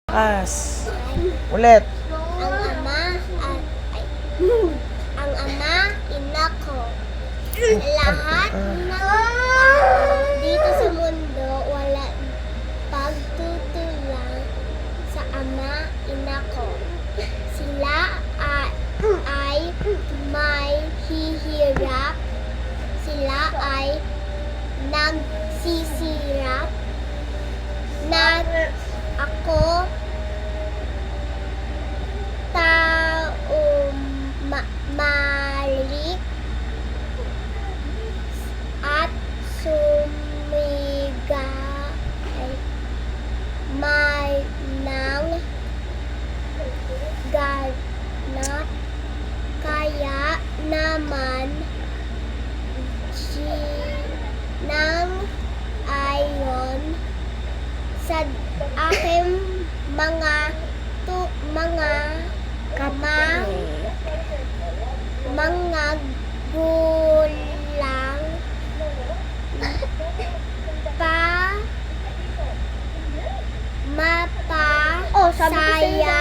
As. Ulit. Ang ama, ina ko. Lahat ng tao dito sa mundo wala pagtutulang sa ama, ina ko. Sila ay may hihirap. Sila ay nagsisirap. Ako taong malik at sumigay may nang ganap kaya naman nang ayon sa aking mga gulang mapasaya